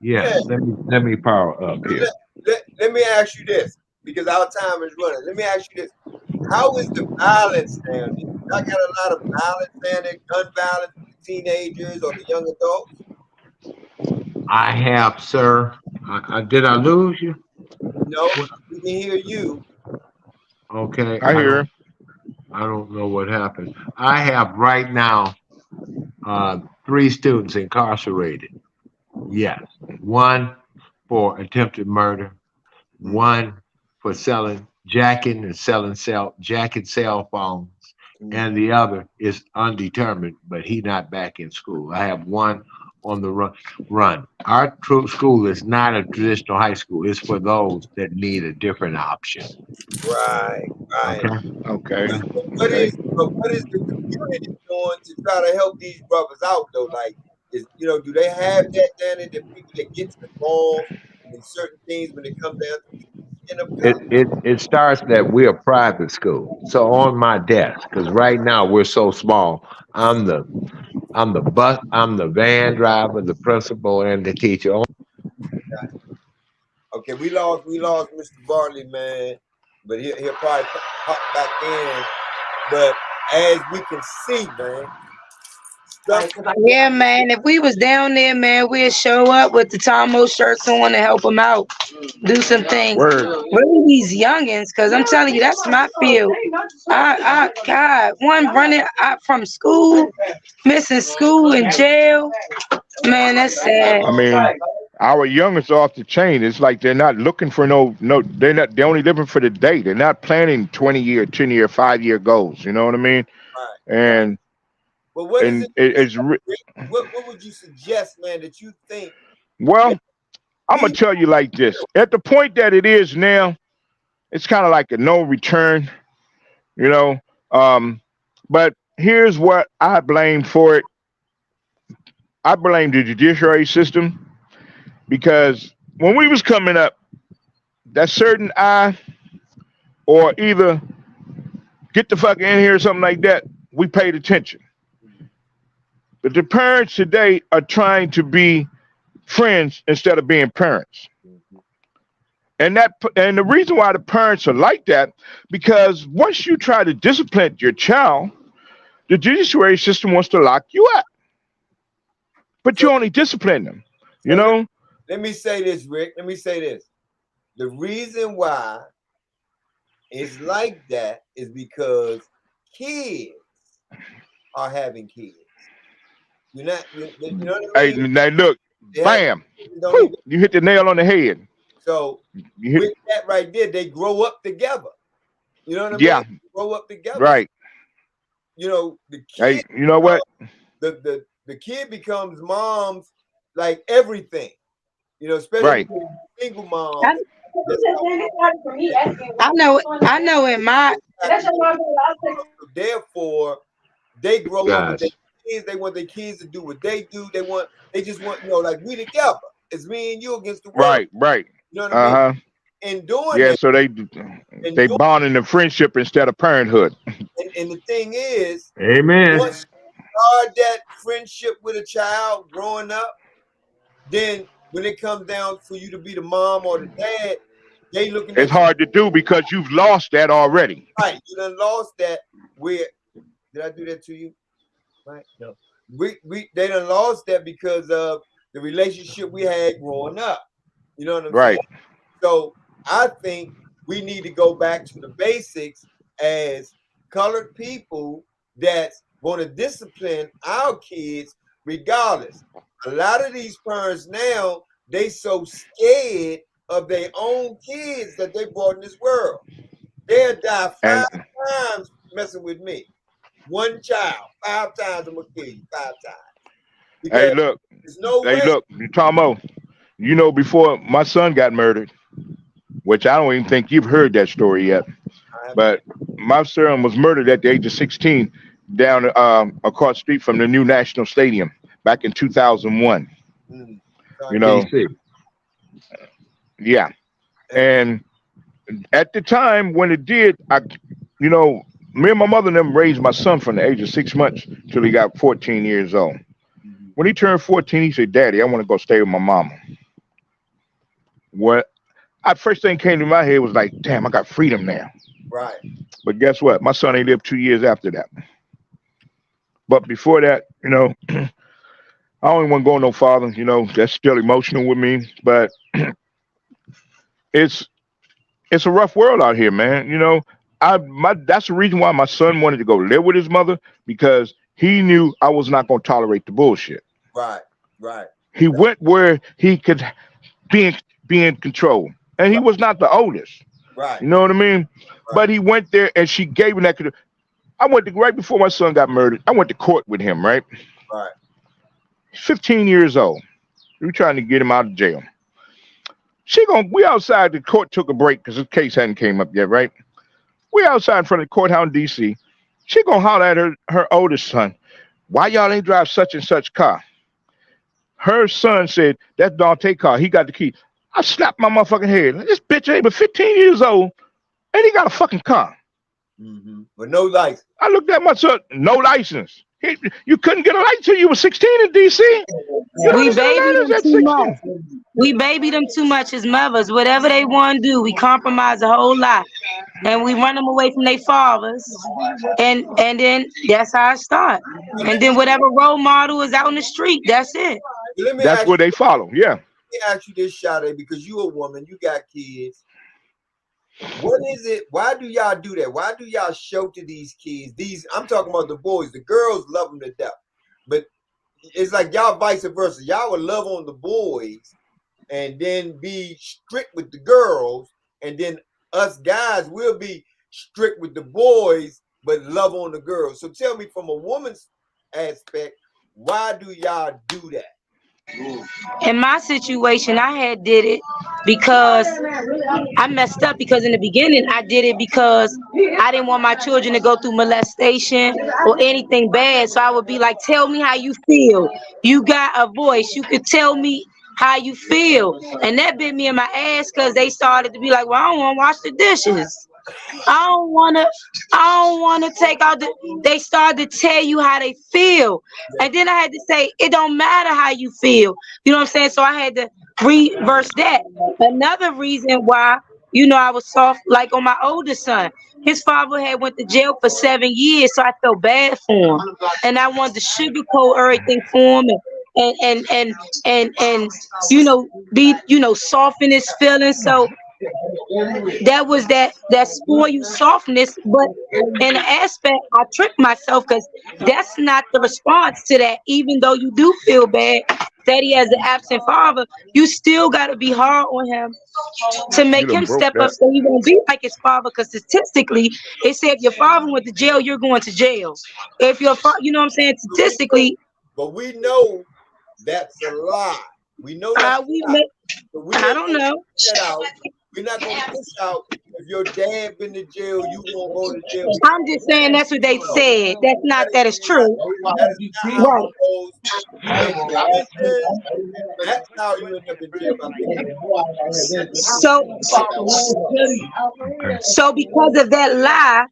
Yes, let me power up here. Let me ask you this, because our time is running. Let me ask you this. How is the violence down there? I got a lot of violence down there, gun violence with the teenagers or the young adults. I have, sir. Did I lose you? No, we can hear you. Okay. I hear him. I don't know what happened. I have right now 3 students incarcerated. Yes. 1 for attempted murder, 1 for jacking and selling cell phones, and the other is undetermined, but he not back in school. I have 1 on the run. Our school is not a traditional high school. It's for those that need a different option. Right. Okay. What is the community doing to try to help these brothers out, though? Like, do they have that down there, the people that gets involved in certain things when it comes down to It starts that we're a private school. So on my desk, because right now we're so small, I'm the van driver, the principal, and the teacher. Okay, we lost Mr. Bartley, man, but he'll probably pop back in. But as we can see, man, Yeah, man. If we was down there, man, we'd show up with the Tomo shirts on to help them out, do some things. Word. Really, these youngins, because I'm telling you, that's my field. God, one running out from school, missing school in jail. Man, that's sad. I mean, our youngest are off the chain. It's like they're not looking for they're only living for the day. They're not planning 20-year, 10-year, 5-year goals. You know what I mean? Right. And But what is what would you suggest, man, that you think? Well, I'm gonna tell you like this. At the point that it is now, it's kind of like a no return, you know. But here's what I blame for it. I blame the judiciary system, because when we was coming up, that certain eye, or either get the fuck in here or something like that, we paid attention. But the parents today are trying to be friends instead of being parents. And the reason why the parents are like that, because once you try to discipline your child, the judiciary system wants to lock you up. But you only discipline them, you know? Let me say this, Rick. Let me say this. The reason why it's like that is because kids are having kids. You know what I mean? Hey, now look, bam, you hit the nail on the head. So with that right there, they grow up together. You know what I mean? Yeah. They grow up together. Right. You know, the kid, hey, you know what? The kid becomes mom's like everything. You know, especially right. Single mom. I know in my therefore they grow up with their kids, they want their kids to do what they do. They just want, you know, like we together. It's me and you against the world. Right. You know what I mean? And doing that, so they bond in the friendship instead of parenthood. And the thing is, amen. Once you start that friendship with a child growing up, then when it comes down for you to be the mom or the dad, they looking. It's hard to do because you've lost that already. Right, you done lost that. Where did I do that to you? Right, no. They done lost that because of the relationship we had growing up. You know what I'm saying? So I think we need to go back to the basics as colored people that's going to discipline our kids regardless. A lot of these parents now, they so scared of their own kids that they brought in this world. They'll die 5 times messing with me. One child, 5 times I'm gonna kill you 5 times. Because hey, look. There's no way. Look, Tomo, you know, before my son got murdered, which I don't even think you've heard that story yet, but my son was murdered at the age of 16 down across the street from the new National Stadium back in 2001. You know, yeah. And at the time when it did, you know, me and my mother and them raised my son from the age of 6 months till he got 14 years old. When he turned 14, he said, "Daddy, I want to go stay with my mama." What? First thing came to my head was like, "Damn, I got freedom now." Right. But guess what? My son ain't lived 2 years after that. But before that, you know, I don't even want to go no farther. You know, that's still emotional with me. But it's a rough world out here, man. You know, that's the reason why my son wanted to go live with his mother, because he knew I was not going to tolerate the bullshit. Right. He went where he could be in control, and he was not the oldest. Right. You know what I mean? Right. But he went there, and she gave him that. I went to, right before my son got murdered, I went to court with him, right? Right. He's 15 years old. We were trying to get him out of jail. We outside, the court took a break because the case hadn't came up yet, right? We outside in front of the courthouse in D.C. She gonna holler at her oldest son, "Why y'all ain't drive such and such car?" Her son said, "That's Dante car. He got the key." I slapped my motherfucking head. This bitch ain't but 15 years old, and he got a fucking car. But no license. I looked at my son, no license. You couldn't get a license till you were 16 in D.C. We babied them too much. We babied them too much as mothers. Whatever they want to do, we compromise a whole lot. and we run them away from their fathers, and then that's how I start. And then whatever role model is out in the street, that's it. Let me That's ask what they follow. Yeah. you this, Sade, because you a woman, you got kids. What is it? Why do y'all do that? Why do y'all show to these kids? I'm talking about the boys. The girls love them to death, but it's like y'all vice versa. Y'all would love on the boys and then be strict with the girls, and then us guys will be strict with the boys but love on the girls. So tell me, from a woman's aspect, why do y'all do that? In my situation, I had did it because I messed up, because in the beginning I did it because I didn't want my children to go through molestation or anything bad. So I would be like, tell me how you feel. You got a voice. You could tell me how you feel. And that bit me in my ass, because they started to be like, well, I don't want to wash the dishes. I don't wanna take out they started to tell you how they feel. And then I had to say, it don't matter how you feel. You know what I'm saying? So I had to reverse that. Another reason why, I was soft, like on my oldest son. His father had went to jail for 7 years, so I felt bad for him. And I wanted to sugarcoat everything for him and be, soften his feelings. So that was that spoil you softness, but in an aspect I tricked myself, because that's not the response to that. Even though you do feel bad that he has an absent father, you still got to be hard on him to make him step up, so he won't be like his father. Because statistically it said if your father went to jail, you're going to jail. If your father, you know what I'm saying, statistically. But we know that's a lie. We know that's a lie. I don't know. We're not going to push out. If your dad been to jail, you won't go to jail. I'm just saying that's what they said. That's not that it's true. Right. That's how you end up in jail. So because of that lie,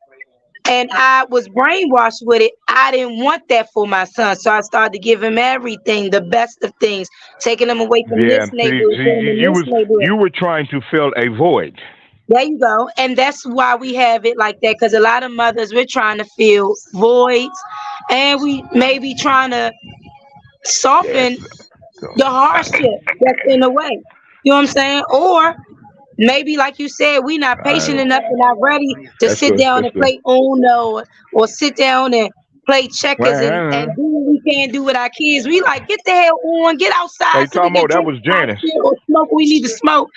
and I was brainwashed with it, I didn't want that for my son. So I started to give him everything, the best of things, taking him away from this neighborhood. You were trying to fill a void. There you go. And that's why we have it like that, because a lot of mothers, we're trying to fill voids, and we may be trying to soften the hardship that's in the way. You know what I'm saying? Or maybe, like you said, we not patient enough and not ready to sit down and play Uno, or sit down and play checkers and do what we can't do with our kids. We like, get the hell on, get outside. Hey, Tomo, that was Janice. Or smoke, we need to smoke,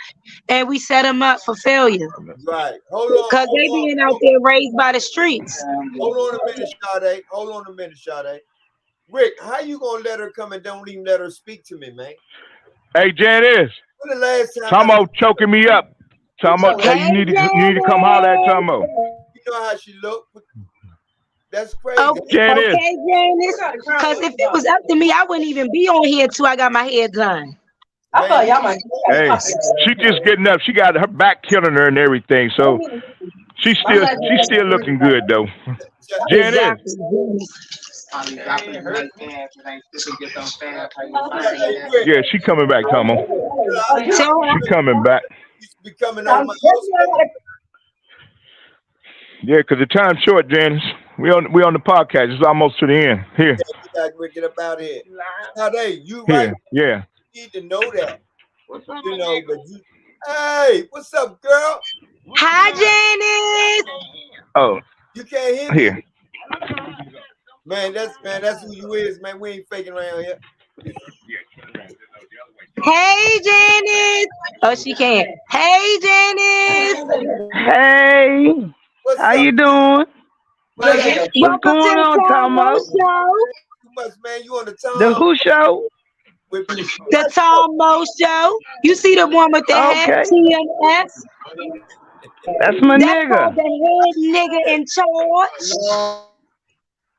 and we set them up for failure. Right. Hold on. Because they being out there raised by the streets. Hold on a minute, Sade. Rick, how you gonna let her come and don't even let her speak to me, man? Hey, Janice. When the last time Tomo choking me up. Tomo, hey, you need to come holler at Tomo. You know how she look. That's crazy. Okay, Janice. Because if it was up to me, I wouldn't even be on here till I got my hair done. I thought y'all might. Hey, she just getting up. She got her back killing her and everything. So she's still looking good though. Janice. Yeah, she coming back, Tomo. She coming back. Becoming on my Yeah, because the time's short, Janice. We on the podcast. It's almost to the end. Here. Get up out here. Now, you here. Right. Yeah. You need to know that. But hey, what's up, girl? Hi, Janice. Oh. You can't hear me? Here. Man, that's who you is, man. We ain't faking around here. Hey, Janice. Oh, she can't. Hey, Janice. Hey. How you doing? What's going on, Tomo? Too much, man. You on the Tom? The who show? The Tom Mo Show. You see the one with the head TMS? That's my nigga. The head nigga in charge.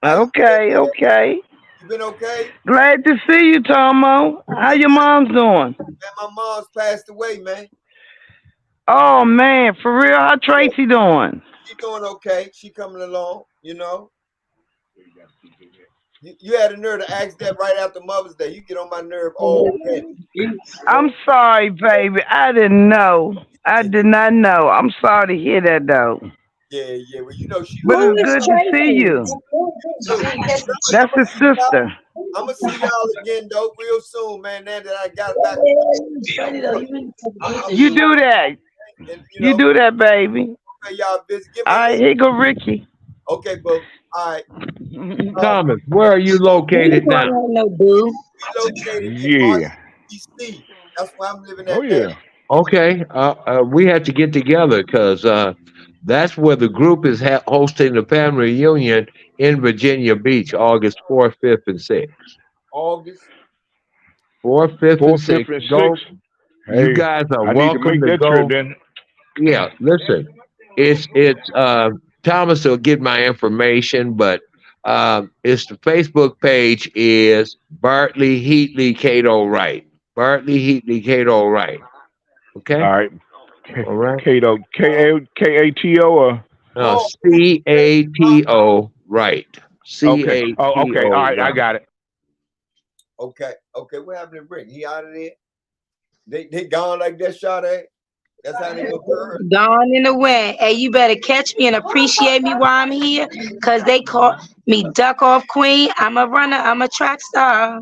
Okay. You been okay? Glad to see you, Tomo. How your mom's doing? Man, my mom's passed away, man. Oh man, for real? How Tracy doing? She doing okay. She coming along, you know. You had a nerve to ask that right after Mother's Day. You get on my nerve already. I'm sorry, baby. I didn't know. I did not know. I'm sorry to hear that, though. Yeah, yeah. Well, you know she But Who it's is good to see Tracy? you. so That's his sister. I'm gonna see y'all again though real soon, man. Now that I got back, You do that. and You do that, baby. okay, y'all visit. Give All my right, here go Ricky. okay, bro. All right. Thomas, where are you located now? No boo. Relocated in Yeah. Washington, D.C. That's where I'm living at Oh now. yeah. Okay, we had to get together because that's where the group is hosting the family reunion in Virginia Beach, August 4th, 5th, and 6th. August. 4th, 5th, and 4th, 5th, 6th. and Go. 6th. You Hey, guys are I need to welcome make to that trip go. then. Yeah, listen, it's Thomas will get my information, but it's the Facebook page is Bartley Heatley Cato Wright. Bartley Heatley Cato Wright. Okay, All right. all right. Kato, Kato or Cato Wright. okay. Oh, okay. All Cato right, I Wright. got it. Okay. Okay. What happened to Rick? He out of there? They gone like that, Sade? That's how they go for Gone in the wind. Hey, you better catch me and appreciate me while I'm here, cause they call me Duck Off Queen. I'm a runner. I'm a track star.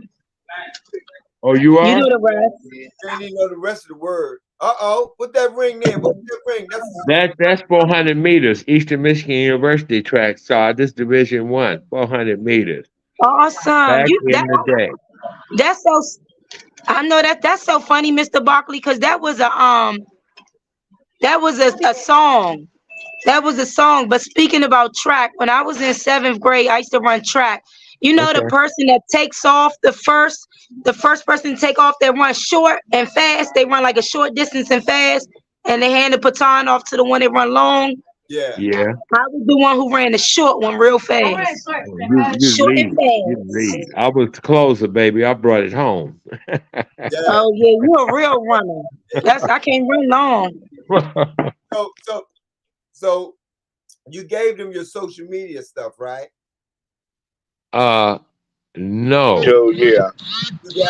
Oh, you You are? know the rest. You ain't even know the rest of the word. Uh-oh. Put that ring there. What's that ring? That's 400 meters. Eastern Michigan University track star. This Division 1, 400 meters. Awesome. Back You in the day. that's so. I know that's so funny, Mr. Barkley, cause that was a song. That was a song. But speaking about track, when I was in 7th grade, I used to run track. You know, the Okay. person that takes off the first person to take off, they run short and fast. They run like a short distance and fast, and they hand the baton off to the one that run long. Yeah. Yeah. I was the one who ran the short one real fast. You Short and lead. You fast. lead. I was the closer, baby. I brought it home. Yeah. Oh yeah, you a real runner. I can't run long. So you gave them your social media stuff, right? No. So yeah, You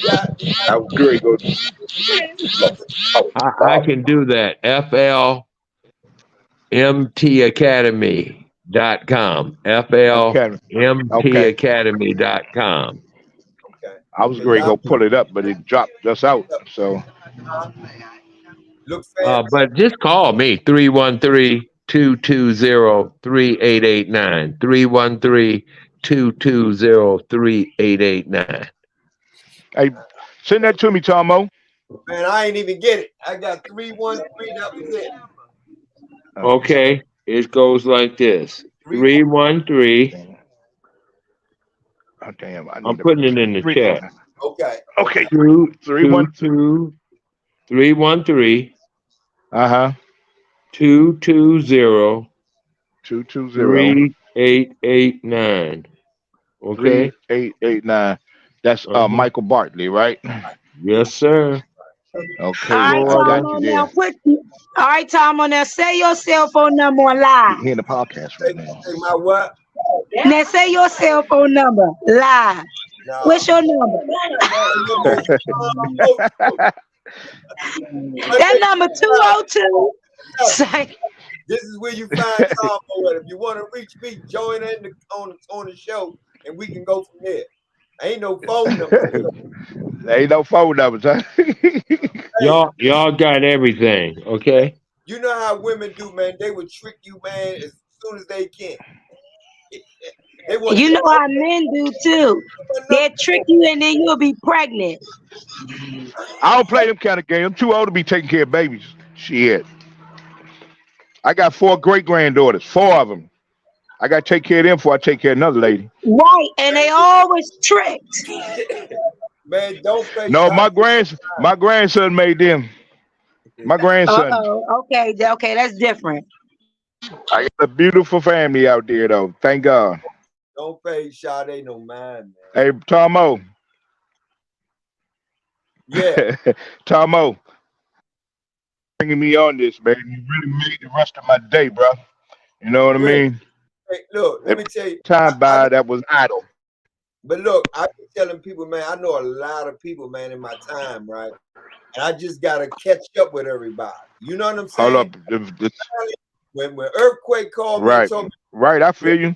got I was great. Go. I can do that. FLMTacademy.com. Okay. FLMTacademy.com. okay. I was Okay, great. Go y'all pull it up, but it dropped just out. So look fast. But just call me 313-220-3889. 313-220-3889. hey, send that to me, Tomo. Man, I ain't even get it. I got 313. That was it. Okay, it goes like this. 313. Oh damn! I'm putting it in the chat. Okay. Okay. 313. 313. 220. 220 3889. Okay. 3889. That's Michael Bartley, right? Yes, sir. Okay. All right, I got Tom, you there. all right, Tom, on there. Say your cell phone number on live. He in the podcast right now. Say my what? Now say your cell phone number live. No. What's your number? That number 202. Say, This is where you find Tom at. If you want to reach me, join in on the show, and we can go from there. Ain't no phone number. There ain't no phone numbers, huh? Y'all got everything, okay? You know how women do, man. They would trick you, man, as soon as they can. you know how men do too. They'll trick you and then you'll be pregnant. I don't play them kind of games. I'm too old to be taking care of babies. Shit. I got 4 great granddaughters, 4 of them. I got to take care of them before I take care of another lady. Right, and they always tricked. Man, don't play. No, my grandson made them. My grandson. Okay, that's different. I got a beautiful family out there, though. Thank God. Don't pay Sade no mind, man. Hey, Tomo. Yeah. Tomo. Bringing me on this, man. You really made the rest of my day, bro. You know what I mean? Hey, look, let me tell you. Time that was idle. But look, I've been telling people, man, I know a lot of people, man, in my time, right? And I just got to catch up with everybody. You know what I'm saying? Hold up. when Earthquake called me Right. and told me, Right. I feel you.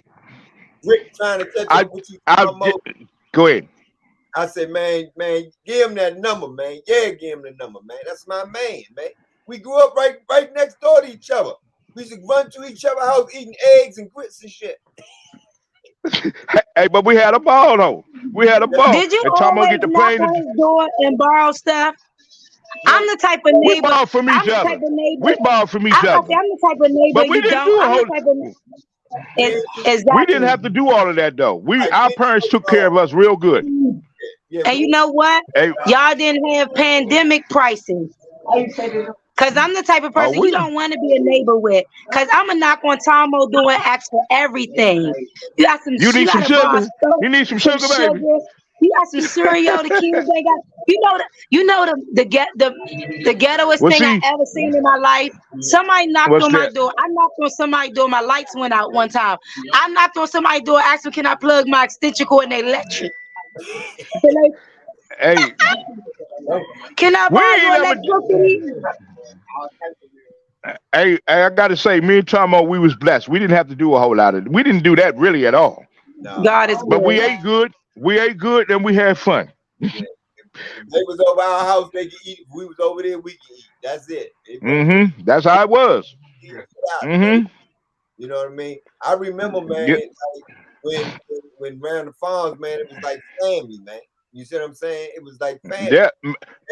Rick trying to catch I- up with you, I Tomo, go ahead. I said, man, give him that number, man. Yeah, give him the number, man. That's my man, man. We grew up right next door to each other. We used to run to each other's house eating eggs and grits and shit. Hey, but we had a ball though. We had a ball. Did you And Tomo always get to knock playing. on his door and borrow stuff? I'm the type of We neighbor. ball from I'm each the other. type of neighbor. We ball from each I'm other. the type of neighbor But we you didn't don't. do a I'm whole. the type of exactly. We didn't have to do all of that though. Our parents took care of us real good. Yeah, And you know what? Hey, Y'all didn't have pandemic pricing. Cause I'm the type of person we- you don't want to be a neighbor with. Cause I'm gonna knock on Tomo doing ask for everything. You got some. you need some gotta borrow sugar. stuff, You need some sugar, baby. You got some cereal. The kids they got. You know the ghettoest Well, thing I see- ever seen in my life. Somebody knocked What's on my that? door. I knocked on somebody's door. My lights went out one time. I knocked on somebody's door, asked them, "Can I plug my extension cord?" And they let you. Hey, Can I We borrow ain't your never- electricity? hey, I gotta say, me and Tomo, we was blessed. We didn't have to do a whole lot of. We didn't do that really at all. no. God is But good. we ate good. We ate good, and we had fun. If they was over our house, they could eat. If we was over there, we could eat. That's it. That's how it was. You know what I mean? I remember, man, Yeah. like, when around the farms, man, it was like family, man. You see what I'm saying? It was like family. Yeah,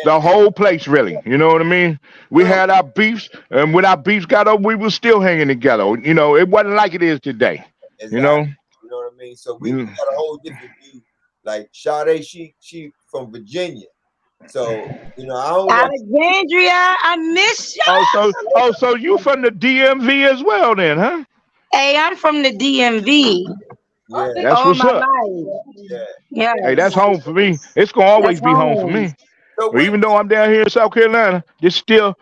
the whole place, really. You know what I mean? We had our beefs, and when our beefs got up, we was still hanging together. You know, it wasn't like it is today. Exactly. You know? You know what I mean? So we got a whole different view. Like Sade, she from Virginia. So, you know, I don't know. Alexandria, I miss you. So you from the DMV as well, then, huh? Hey, I'm from the DMV. Yeah. That's all what's my up. life. Yeah. Hey, that's home for me. It's gonna always That's be home for home. me. So But even though I'm down here in South Carolina, it's still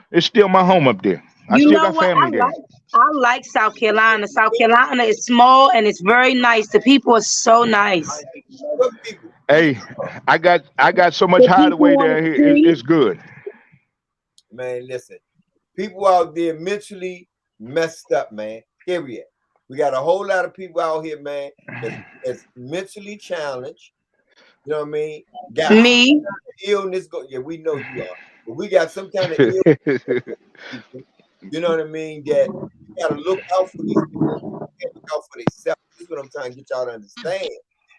my home up there. I You still know got what? family there. I like South Carolina. South Carolina is small and it's very nice. The people are so nice. what people? Hey, I got so much The hideaway people on down the here. street. It's good. Man, listen. People out there mentally messed up, man. Period. We got a whole lot of people out here, man, that's mentally challenged. You know what I mean? Got Me. illness. Yeah, we know you are. But we got some kind of illness. You know what I mean? That you gotta look out for these people. You gotta look out for themselves. This is what I'm trying to get y'all to understand.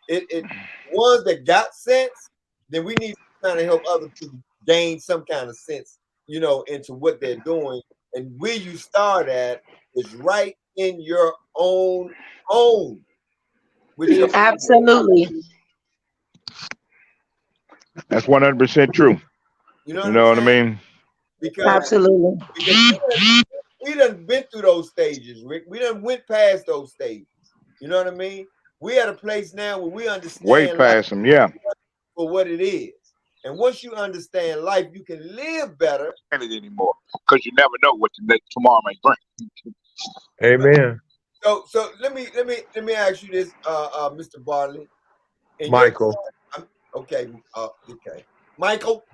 It ones that got sense, then we need to kind of help other people gain some kind of sense, you know, into what they're doing. And where you start at is right in your own home. With your Absolutely. That's 100% true. you know You know what I saying? mean? Because Absolutely. we done been through those stages, Rick. We done went past those stages. You know what I mean? We at a place now where we understand Way life past them, yeah. for what it is. And once you understand life, you can live better. Anymore, because you never know what tomorrow may bring. Amen. So let me ask you this, Mr. Bartley. In your Michael. time- okay, Michael.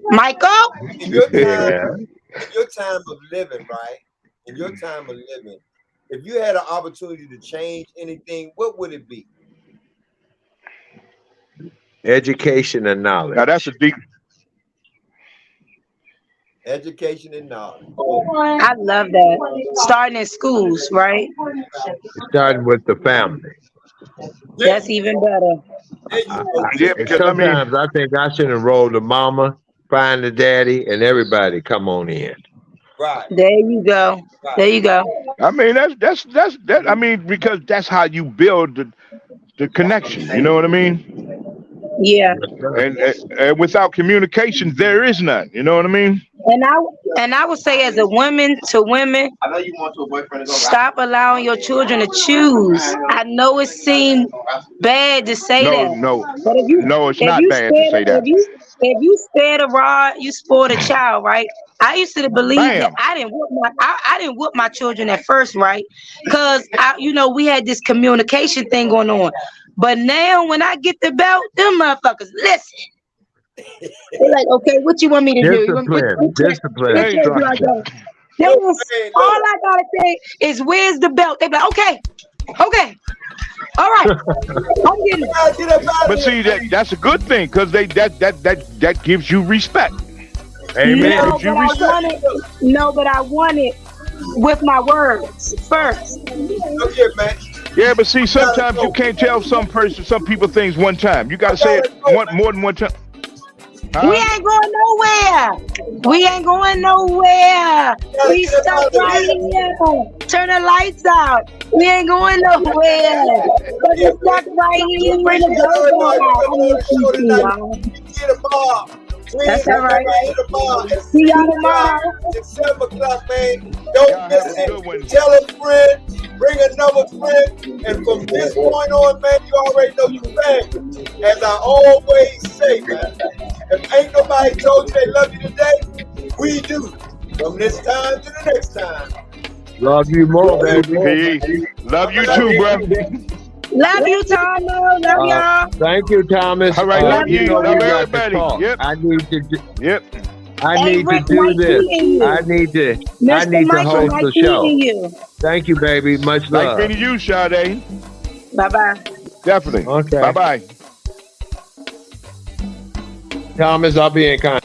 Michael? In your time, Yeah. in your time of living, right? In your time of living, if you had an opportunity to change anything, what would it be? Education and knowledge. Now that's a deep. Education and knowledge. I love that. Starting in schools, right? Starting with the family. That's even better. There you go. Yeah, And because I mean, sometimes I think I should enroll the mama, find the daddy, and everybody come on in. Right. There you go. There you go. that's that. I mean, because that's how you build the connection. You know what I mean? Yeah. And without communication, there is none. You know what I mean? And I would say, as a woman to women, stop allowing your children to choose. I know it seems bad to say that. No, But if you, no, it's if not you bad to say that. If you spare the rod, you spoil the child, right? I used to believe that Bam. I didn't whoop my children at first, right? Because we had this communication thing going on. But now when I get the belt, them motherfuckers listen. They're like, okay, what you want me to do? You want- Discipline, what- discipline, what- what- structure. They Look, was, man, all look. I gotta say is, where's the belt? They be like, okay, all right, I'm getting it. Guys, get up out But of see, here. that's a good thing because that gives you respect. Amen. No, Gives you but I respect. want it. No, but I want it with my words first. Look here, man. Yeah, but see, sometimes you can't tell some people things one time. You gotta say it more than one time. Huh? We ain't going nowhere. We ain't going nowhere. We stuck right here. Turn the lights out. We ain't going nowhere. But we stuck right here. Bring the go out. I'm listening to y'all. Get a bar. That's all right. Hit a bar at See y'all 6 o'clock tomorrow. and 7 o'clock, man. Y'all Don't have miss a good one. it. Tell a friend. Bring another friend. And from this point on, man, you already know you family. As I always say, man, if ain't nobody told you they love you today, we do. From this time to the next time. Love you more, baby. Peace. Love you too, bro. Love you, Tomo. Love y'all. Thank you, Thomas. All right, love you. You know Love we got to everybody. talk. Yep. I need to. Yep. I Hey, need to Rick, do nice this. meeting you. I need to Mr. Michael, host nice the show. meeting you. Thank you, baby. Much Nice love. meeting you, Sade. Bye-bye. Definitely. Okay. Bye bye. Thomas, I'll be in contact.